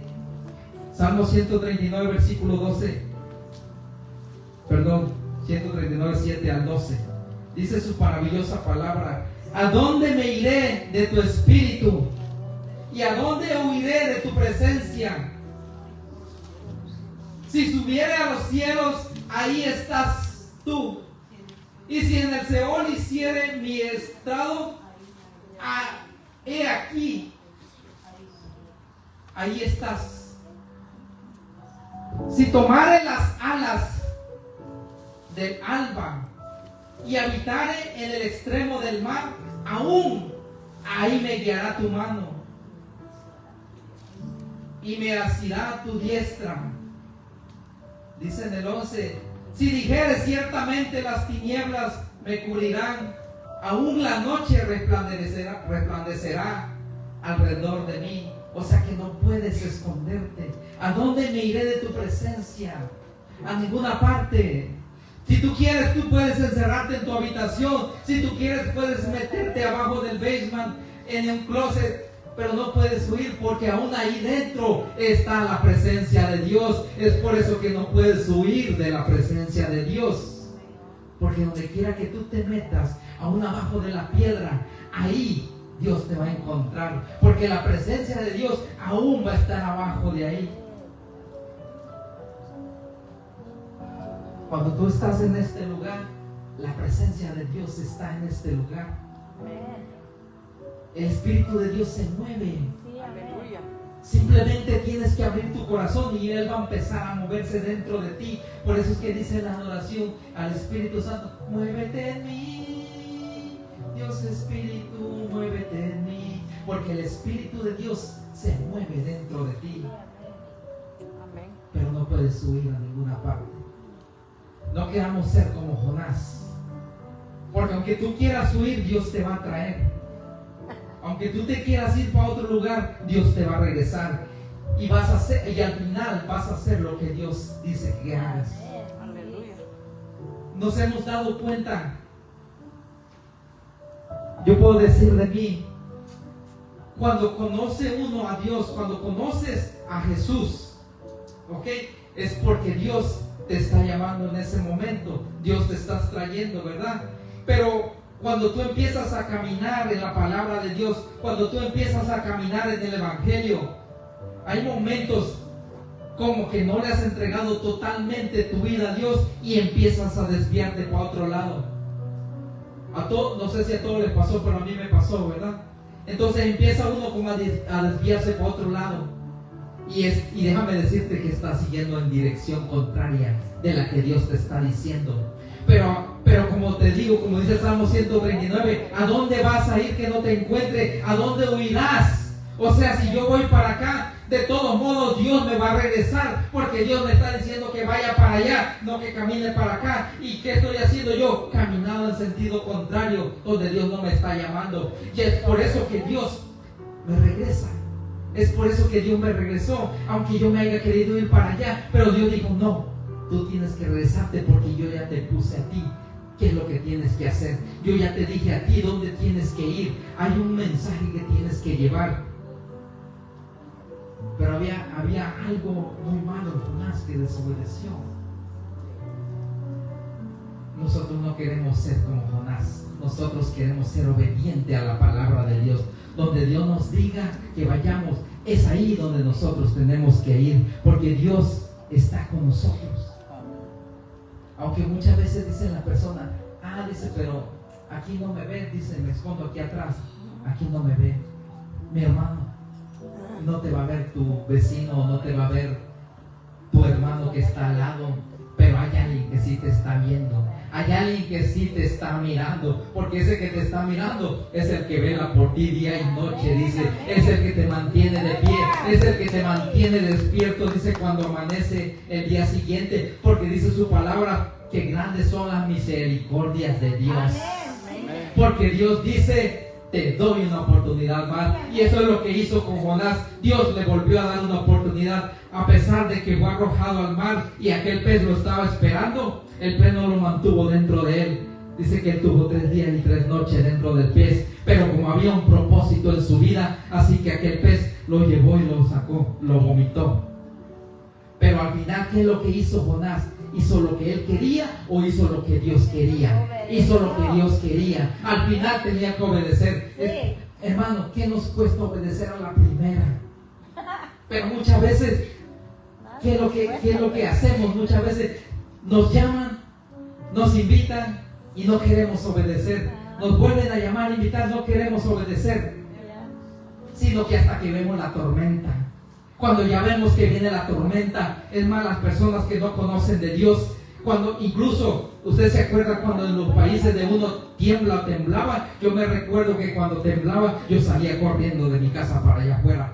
Salmo 139, versículo 12. Perdón, 139, 7 al 12. Dice su maravillosa palabra: ¿a dónde me iré de tu espíritu? ¿Y a dónde huiré de tu presencia? Si subiere a los cielos, ahí estás tú. Y si en el Seol hiciere mi estrado, he aquí, ahí estás. Si tomare las alas del alba y habitare en el extremo del mar, aún ahí me guiará tu mano y me asirá tu diestra. Dice en el 11: si dijere ciertamente las tinieblas me cubrirán, aún la noche resplandecerá alrededor de mí. O sea que no puedes esconderte. ¿A dónde me iré de tu presencia? A ninguna parte. Si tú quieres, tú puedes encerrarte en tu habitación. Si tú quieres, puedes meterte abajo del basement, en un closet, pero no puedes huir, porque aún ahí dentro está la presencia de Dios. Es por eso que no puedes huir de la presencia de Dios, porque donde quiera que tú te metas, aún abajo de la piedra, ahí Dios te va a encontrar, porque la presencia de Dios aún va a estar abajo de ahí. Cuando tú estás en este lugar, la presencia de Dios está en este lugar. El Espíritu de Dios se mueve. Aleluya. Simplemente tienes que abrir tu corazón y Él va a empezar a moverse dentro de ti. Por eso es que dice la adoración al Espíritu Santo: muévete en mí, Dios Espíritu, muévete en mí. Porque el Espíritu de Dios se mueve dentro de ti. Amén. Pero no puedes huir a ninguna parte. No queramos ser como Jonás, porque aunque tú quieras huir, Dios te va a traer. Aunque tú te quieras ir para otro lugar, Dios te va a regresar. Y vas a hacer, y al final vas a hacer lo que Dios dice que hagas. Aleluya. Nos hemos dado cuenta. Yo puedo decir de mí, cuando conoce uno a Dios, cuando conoces a Jesús, ¿ok? Es porque Dios te está llamando en ese momento. Dios te está trayendo, ¿verdad? Pero cuando tú empiezas a caminar en la palabra de Dios, cuando tú empiezas a caminar en el Evangelio, hay momentos como que no le has entregado totalmente tu vida a Dios y empiezas a desviarte para otro lado. No sé si a todos les pasó, pero a mí me pasó, ¿verdad? Entonces empieza uno como a desviarse para otro lado. Y déjame decirte que estás siguiendo en dirección contraria de la que Dios te está diciendo. Pero como te digo, como dice el Salmo 139, ¿a dónde vas a ir que no te encuentre? ¿A dónde huirás? O sea, si yo voy para acá, de todos modos Dios me va a regresar, porque Dios me está diciendo que vaya para allá, no que camine para acá. ¿Y qué estoy haciendo yo? Caminando en sentido contrario, donde Dios no me está llamando. Y es por eso que Dios me regresa. Es por eso que Dios me regresó, aunque yo me haya querido ir para allá. Pero Dios dijo: no, tú tienes que regresarte, porque yo ya te puse a ti qué es lo que tienes que hacer. Yo ya te dije a ti dónde tienes que ir. Hay un mensaje que tienes que llevar. Pero había algo muy malo en Jonás, que desobedeció. Nosotros no queremos ser como Jonás. Nosotros queremos ser obedientes a la palabra de Dios. Donde Dios nos diga que vayamos, es ahí donde nosotros tenemos que ir, porque Dios está con nosotros. Aunque muchas veces dice la persona, dice, pero aquí no me ven, dice, me escondo aquí atrás, aquí no me ven. Mi hermano, no te va a ver tu vecino, no te va a ver tu hermano que está al lado, pero hay alguien que sí te está viendo. Hay alguien que sí te está mirando, porque ese que te está mirando es el que vela por ti día y noche, dice, es el que te mantiene de pie, es el que te mantiene despierto, dice, cuando amanece el día siguiente, porque dice su palabra que grandes son las misericordias de Dios. Porque Dios dice, te doy una oportunidad más. Y eso es lo que hizo con Jonás. Dios le volvió a dar una oportunidad, a pesar de que fue arrojado al mar y aquel pez lo estaba esperando. El pez no lo mantuvo dentro de él. Dice que él tuvo 3 días y 3 noches dentro del pez, pero como había un propósito en su vida, así que aquel pez lo llevó y lo sacó, lo vomitó. Pero al final, ¿qué es lo que hizo Jonás? ¿Hizo lo que él quería o hizo lo que Dios quería? Hizo lo que Dios quería. Al final tenía que obedecer. Hermano, ¿qué nos cuesta obedecer a la primera? Pero muchas veces, ¿qué es lo que hacemos? Muchas veces nos llaman, nos invitan y no queremos obedecer. Nos vuelven a llamar, invitar, no queremos obedecer. Sino que hasta que vemos la tormenta. Cuando ya vemos que viene la tormenta, es más, las personas que no conocen de Dios, cuando incluso, usted se acuerda cuando en los países de uno tiembla o temblaba, yo me recuerdo que cuando temblaba, yo salía corriendo de mi casa para allá afuera.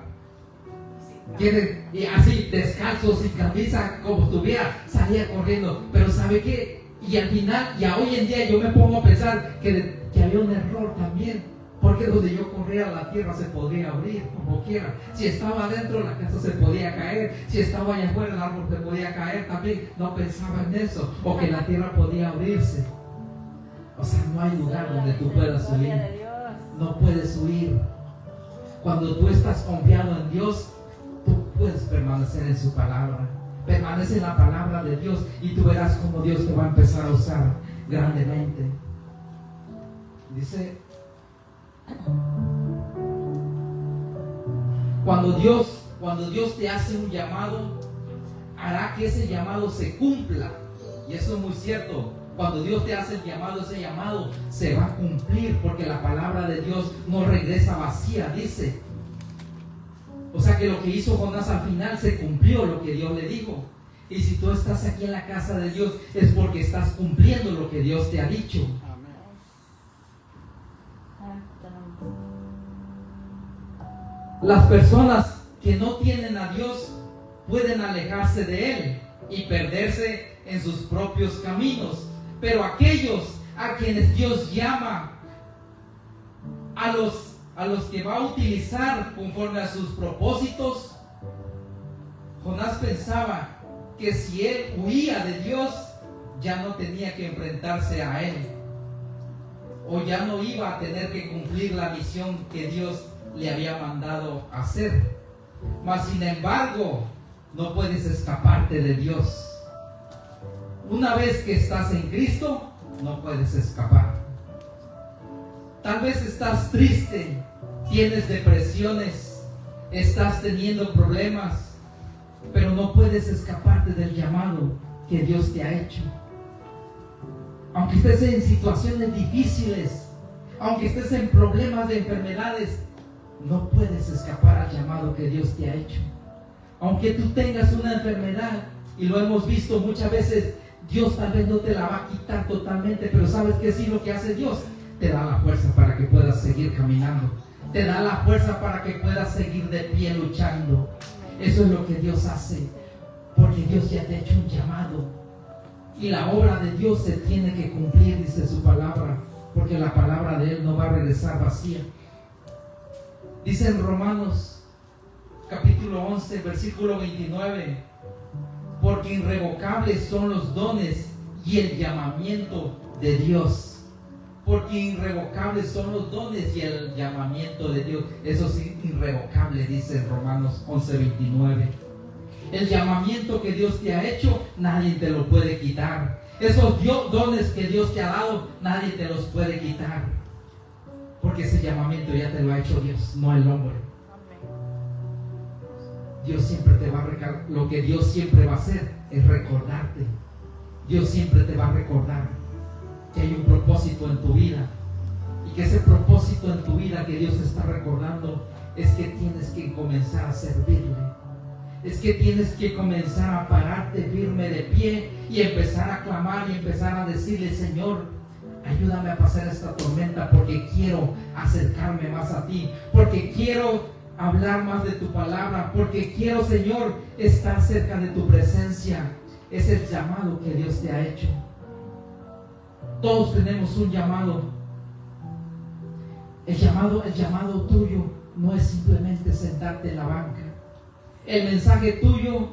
Y así, descalzo, sin camisa, como estuviera, salía corriendo. Pero ¿sabe qué? Y al final, ya hoy en día yo me pongo a pensar que había un error también. Porque donde yo corría, la tierra se podría abrir como quiera. Si estaba adentro, la casa se podía caer. Si estaba allá afuera, el árbol se podía caer también. No pensaba en eso. O que la tierra podía abrirse. O sea, no hay lugar donde tú puedas huir. No puedes huir. Cuando tú estás confiado en Dios, tú puedes permanecer en su palabra. Permanece en la palabra de Dios y tú verás cómo Dios te va a empezar a usar grandemente. Dice, cuando Dios te hace un llamado, hará que ese llamado se cumpla. Y eso es muy cierto. Cuando Dios te hace el llamado, ese llamado se va a cumplir, porque la palabra de Dios no regresa vacía, dice. O sea que lo que hizo Jonás al final se cumplió lo que Dios le dijo. Y si tú estás aquí en la casa de Dios, es porque estás cumpliendo lo que Dios te ha dicho. Las personas que no tienen a Dios pueden alejarse de Él y perderse en sus propios caminos. Pero aquellos a quienes Dios llama, a los que va a utilizar conforme a sus propósitos, Jonás pensaba que si él huía de Dios, ya no tenía que enfrentarse a Él, o ya no iba a tener que cumplir la misión que Dios le había mandado hacer. Mas sin embargo, no puedes escaparte de Dios. Una vez que estás en Cristo, no puedes escapar. Tal vez estás triste, tienes depresiones, estás teniendo problemas, pero no puedes escaparte del llamado que Dios te ha hecho. Aunque estés en situaciones difíciles, aunque estés en problemas de enfermedades, no puedes escapar al llamado que Dios te ha hecho. Aunque tú tengas una enfermedad, y lo hemos visto muchas veces, Dios tal vez no te la va a quitar totalmente, pero ¿sabes qué sí lo que hace Dios? Te da la fuerza para que puedas seguir caminando. Te da la fuerza para que puedas seguir de pie luchando. Eso es lo que Dios hace, porque Dios ya te ha hecho un llamado. Y la obra de Dios se tiene que cumplir, dice su palabra, porque la palabra de Él no va a regresar vacía. Dice en Romanos capítulo 11, versículo 29, porque irrevocables son los dones y el llamamiento de Dios. porque irrevocables son los dones y el llamamiento de Dios. Eso es irrevocable, dice Romanos 11:29. El llamamiento que Dios te ha hecho, nadie te lo puede quitar. Esos dones que Dios te ha dado, nadie te los puede quitar. Porque ese llamamiento ya te lo ha hecho Dios, no el hombre. Dios siempre te va a recordar. Lo que Dios siempre va a hacer es recordarte. Dios siempre te va a recordar que hay un propósito en tu vida. Y que ese propósito en tu vida que Dios te está recordando es que tienes que comenzar a servirle. Es que tienes que comenzar a pararte firme de pie y empezar a clamar y empezar a decirle: Señor, ayúdame a pasar esta tormenta, porque quiero acercarme más a ti, porque quiero hablar más de tu palabra, porque quiero, Señor, estar cerca de tu presencia. Es el llamado que Dios te ha hecho. Todos tenemos un llamado. El llamado tuyo no es simplemente sentarte en la banca. El mensaje tuyo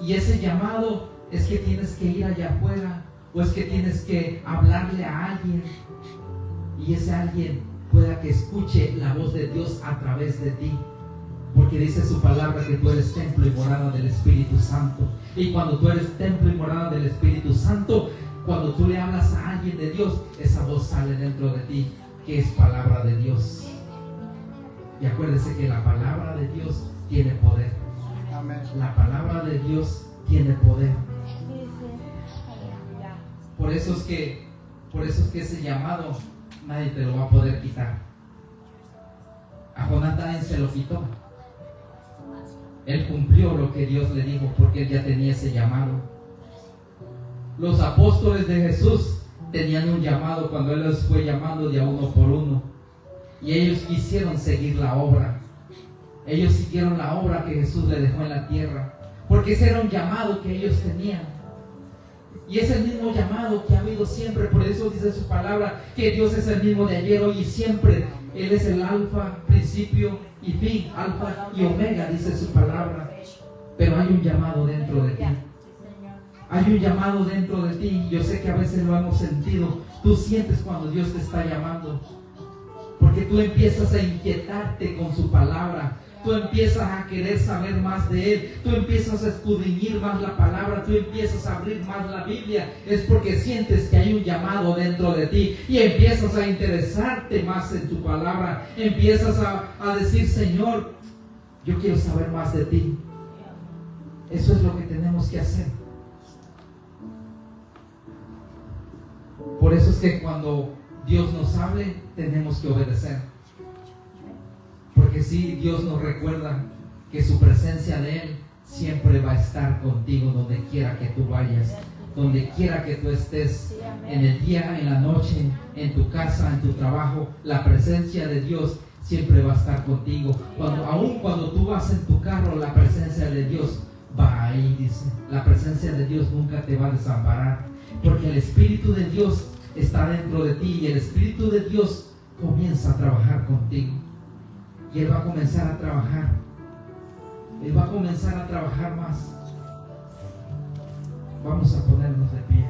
y ese llamado es que tienes que ir allá afuera, o es que tienes que hablarle a alguien, y ese alguien pueda que escuche la voz de Dios a través de ti, porque dice su palabra que tú eres templo y morada del Espíritu Santo. Y cuando tú eres templo y morada del Espíritu Santo, cuando tú le hablas a alguien de Dios, esa voz sale dentro de ti, que es palabra de Dios. Y acuérdese que la palabra de Dios tiene poder. Amén. La palabra de Dios tiene poder. Por eso es que ese llamado nadie te lo va a poder quitar. A Jonás nadie se lo quitó. Él cumplió lo que Dios le dijo, porque él ya tenía ese llamado. Los apóstoles de Jesús tenían un llamado cuando él los fue llamando de a uno por uno, y ellos quisieron seguir la obra. Ellos siguieron la obra que Jesús le dejó en la tierra, porque ese era un llamado que ellos tenían. Y es el mismo llamado que ha habido siempre. Por eso dice su palabra que Dios es el mismo de ayer, hoy y siempre. Él es el alfa, principio y fin, alfa y omega, dice su palabra. Pero hay un llamado dentro de ti. Hay un llamado dentro de ti. Yo sé que a veces lo hemos sentido. Tú sientes cuando Dios te está llamando, porque tú empiezas a inquietarte con su palabra. Tú empiezas a querer saber más de Él. Tú empiezas a escudriñar más la palabra. Tú empiezas a abrir más la Biblia. Es porque sientes que hay un llamado dentro de ti. Y empiezas a interesarte más en tu palabra. Empiezas a decir: Señor, yo quiero saber más de ti. Eso es lo que tenemos que hacer. Por eso es que cuando Dios nos hable, tenemos que obedecer. Porque si Dios nos recuerda que su presencia de Él siempre va a estar contigo donde quiera que tú vayas, donde quiera que tú estés, en el día, en la noche, en tu casa, en tu trabajo. La presencia de Dios siempre va a estar contigo. Aun cuando tú vas en tu carro, la presencia de Dios va ahí, dice. La presencia de Dios nunca te va a desamparar, porque el Espíritu de Dios está dentro de ti, y el Espíritu de Dios comienza a trabajar contigo. Y Él va a comenzar a trabajar. Él va a comenzar a trabajar más. Vamos a ponernos de pie.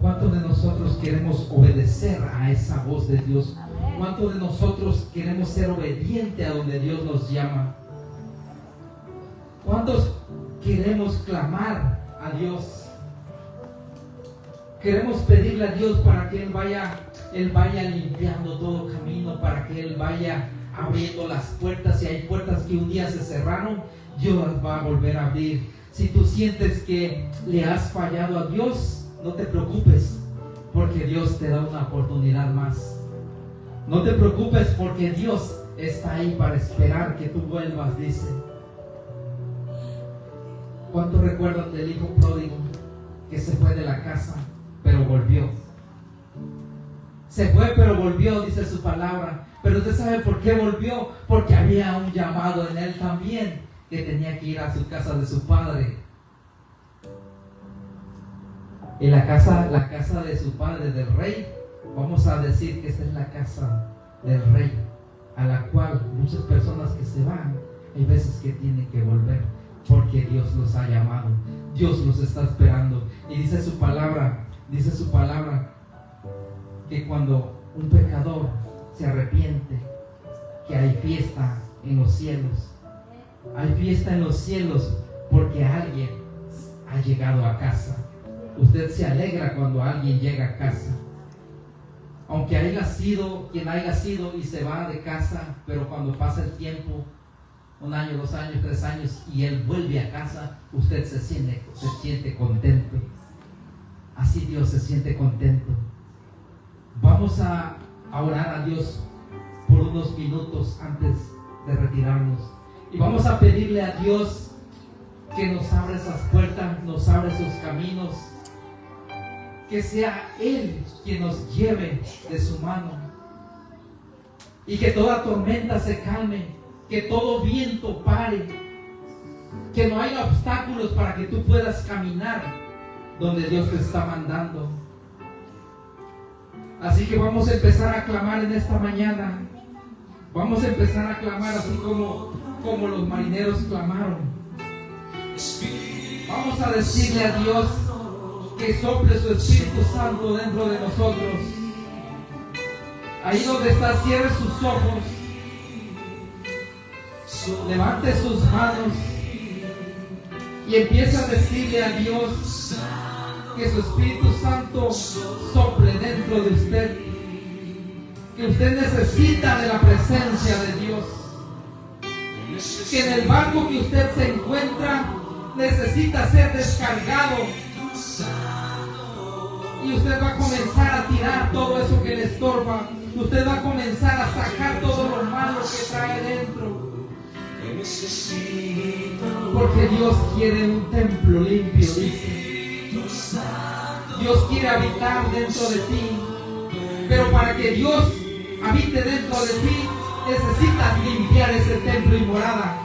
¿Cuántos de nosotros queremos obedecer a esa voz de Dios? ¿Cuántos de nosotros queremos ser obedientes a donde Dios nos llama? ¿Cuántos queremos clamar a Dios? Queremos pedirle a Dios para que Él vaya limpiando todo camino, para que Él vaya abriendo las puertas. Si hay puertas que un día se cerraron, Dios las va a volver a abrir. Si tú sientes que le has fallado a Dios, no te preocupes, porque Dios te da una oportunidad más. No te preocupes, porque Dios está ahí para esperar que tú vuelvas, dice. ¿Cuánto recuerdan del hijo pródigo que se fue de la casa, pero volvió? Se fue, pero volvió, dice su palabra. Pero usted sabe por qué volvió: porque había un llamado en él también, que tenía que ir a su casa de su padre. Y la casa de su padre, del rey, vamos a decir que esta es la casa del rey, a la cual muchas personas que se van, hay veces que tienen que volver. porque Dios los ha llamado, Dios los está esperando. Y dice su palabra que cuando un pecador se arrepiente, que hay fiesta en los cielos. Hay fiesta en los cielos porque alguien ha llegado a casa. Usted se alegra cuando alguien llega a casa, aunque haya sido quien haya sido y se va de casa, pero cuando pasa el tiempo, 1 año, 2 años, 3 años, y él vuelve a casa, usted se siente contento. Así Dios se siente contento. Vamos a orar a Dios por unos minutos antes de retirarnos, y vamos a pedirle a Dios que nos abra esas puertas, nos abra esos caminos, que sea Él quien nos lleve de su mano, y que toda tormenta se calme, que todo viento pare, que no haya obstáculos para que tú puedas caminar donde Dios te está mandando. Así que vamos a empezar a clamar en esta mañana. Vamos a empezar a clamar así como los marineros clamaron. Vamos a decirle a Dios que sople su Espíritu Santo dentro de nosotros. Ahí donde está, cierre sus ojos, levante sus manos y empiece a decirle a Dios que su Espíritu Santo sople dentro de usted, que usted necesita de la presencia de Dios, que en el barco que usted se encuentra necesita ser descargado, y usted va a comenzar a tirar todo eso que le estorba. Usted va a comenzar a sacar todo lo malo que trae dentro, porque Dios quiere un templo limpio, dice. Dios quiere habitar dentro de ti, pero para que Dios habite dentro de ti necesitas limpiar ese templo y morada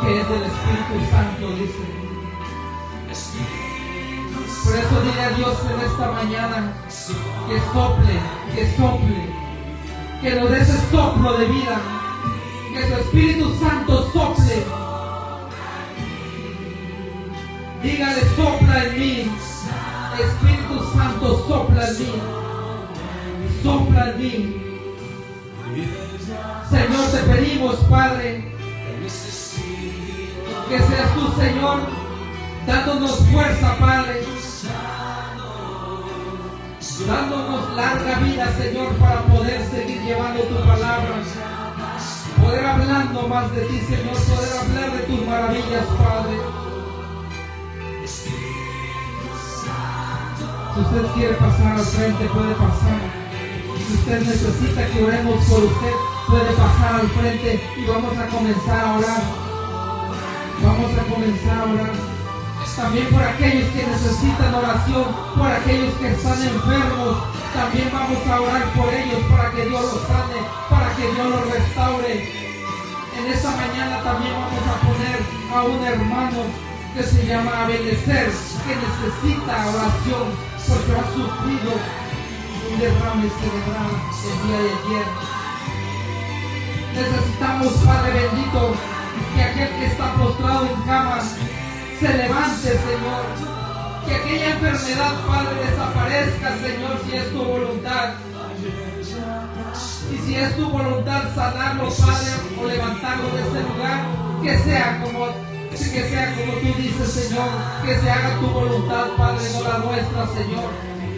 que es del Espíritu Santo, dice. Por eso dile a Dios en esta mañana que sople, que nos dé ese soplo de vida, que su Espíritu Santo sople. Dígale: sopla en mí, Espíritu Santo, sopla en mí, sopla en mí. Señor, te pedimos, Padre, que seas tú, Señor, dándonos fuerza, Padre, dándonos larga vida, Señor, para poder seguir llevando tu palabra, poder hablando más de ti, Señor, poder hablar de tus maravillas, Padre. Si usted quiere pasar al frente, puede pasar. Si usted necesita que oremos por usted, puede pasar al frente y vamos a comenzar a orar. Vamos a comenzar a orar. También por aquellos que necesitan oración, por aquellos que están enfermos, también vamos a orar por ellos para que Dios los sane, para que Dios los restaure. En esta mañana también vamos a poner a un hermano que se llama Abenezer, que necesita oración porque ha sufrido un derrame cerebral el día de ayer. Necesitamos, Padre bendito, que aquel que está postrado en cama se levante, Señor, que aquella enfermedad, Padre, desaparezca, Señor, si es tu voluntad. Y si es tu voluntad sanarlo, Padre, o levantarlo de ese lugar, que sea como tú dices, Señor, que se haga tu voluntad, Padre, no la nuestra, Señor.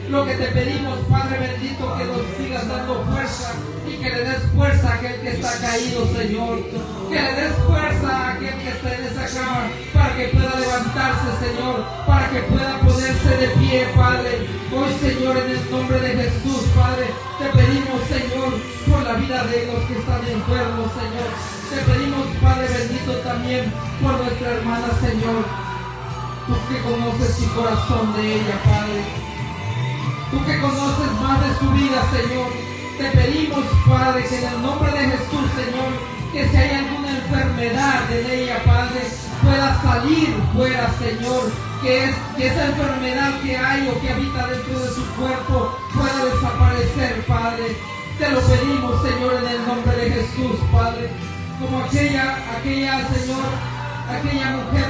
Lo que te pedimos, Padre bendito, que nos sigas dando fuerza y que le des fuerza a aquel que está caído, Señor. Que le des fuerza a aquel que está en esa cama para que pueda levantarse, Señor, para que pueda ponerse de pie, Padre. Hoy, Señor, en el nombre de Jesús, Padre, te pedimos, Señor, por la vida de los que están enfermos, Señor. Te pedimos, Padre bendito, también por nuestra hermana, Señor. Tú que conoces el corazón de ella, Padre. Tú que conoces más de su vida, Señor. Te pedimos, Padre, que en el nombre de Jesús, Señor, que si hay alguna enfermedad en ella, Padre, pueda salir fuera, Señor. Que esa enfermedad que hay o que habita dentro de su cuerpo pueda desaparecer, Padre. Te lo pedimos, Señor, en el nombre de Jesús, Padre. Como aquella, Señor, aquella mujer